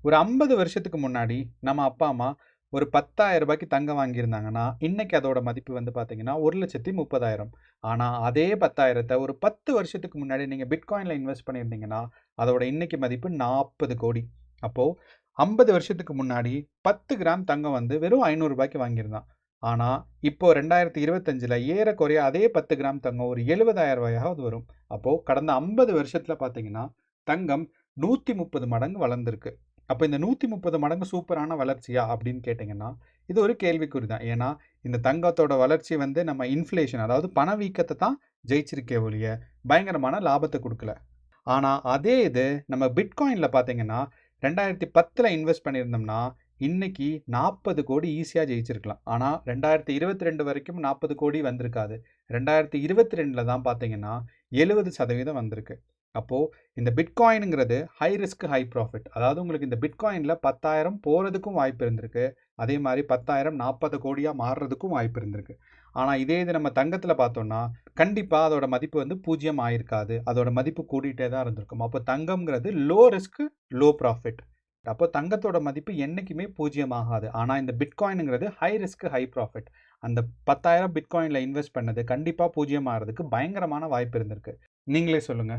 ஒரு 50 வருஷத்துக்கு முன்னாடி நம்ம அப்பா, அம்மா ஒரு ரூ. 10,000க்கு தங்கம் வாங்கியிருந்தாங்கன்னா, இன்னைக்கு அதோட மதிப்பு வந்து பார்த்தீங்கன்னா, 1,30,000. ஆனா, அதே 10,000த்த ஒரு 10 வருஷத்துக்கு முன்னாடி நீங்க பிட்காயின்ல இன்வெஸ்ட் பண்ணியிருந்தீங்கன்னா, அதோட இன்னைக்கு மதிப்பு 40,00,00,000. அப்போ 50 வருஷத்துக்கு முன்னாடி 10 கிராம் தங்கம் வந்து வெறும் ரூ. 500க்கு வாங்கியிருந்தான். ஆனா, இப்போ 2025ல ஏறக்குறைய அதே 10 கிராம் தங்கம் ஒரு ரூ. 70,000 வரும். அப்போ கடந்த 50 வருஷத்துல பார்த்தீங்கன்னா, தங்கம் 130 மடங்கு வளர்ந்திருக்கு. அப்போ இந்த 130 மடங்கு சூப்பரான வளர்ச்சியா அப்படின்னு கேட்டிங்கன்னா, இது ஒரு கேள்விக்குறி தான். ஏன்னா, இந்த தங்கத்தோட வளர்ச்சி வந்து நம்ம இன்ஃப்ளேஷன் அதாவது பணவீக்கத்த தான் ஜெயிச்சிருக்கே ஒழிய, பயங்கரமான லாபத்த குடுக்கல. ஆனா, அதே இது நம்ம பிட்காயின்ல பார்த்தீங்கன்னா, 2010ல இன்வெஸ்ட் பண்ணியிருந்தோம்னா, இன்னைக்கு 40,00,00,000 ஈஸியா ஜெயிச்சிருக்கலாம். ஆனா, 2022 வரைக்கும் 40,00,00,000 வந்திருக்காது. 2022ல தான் பார்த்தீங்கன்னா, 70% வந்திருக்கு. அப்போ இந்த பிட்காயின்ங்கிறது ஹை ரிஸ்க், ஹை ப்ராஃபிட். அதாவது உங்களுக்கு இந்த பிட்காயின்ல 10,000 போறதுக்கும் வாய்ப்பு இருந்திருக்கு. அதே மாரி 10,000 40,00,00,000 மாறுறதுக்கும் வாய்ப்பு இருந்திருக்கு. ஆனா, இதே இது நம்ம தங்கத்தில பார்த்தோம்னா, கண்டிப்பா அதோட மதிப்பு வந்து 0 ஆயிருக்காது. அதோட மதிப்பு கூடிட்டே தான் இருந்திருக்கும். அப்போ தங்கம்ங்கிறது லோ ரிஸ்க், லோ ப்ராஃபிட். அப்போ தங்கத்தோட மதிப்பு என்னைக்குமே 0 ஆகாது. ஆனா இந்த பிட்காயின்ங்கிறது ஹை ரிஸ்க், ஹை ப்ராஃபிட். அந்த 10,000 பிட்காயின்ல இன்வெஸ்ட் பண்ணது கண்டிப்பா 0 ஆறதுக்கு பயங்கரமான வாய்ப்பு இருந்திருக்கு. நீங்களே சொல்லுங்க.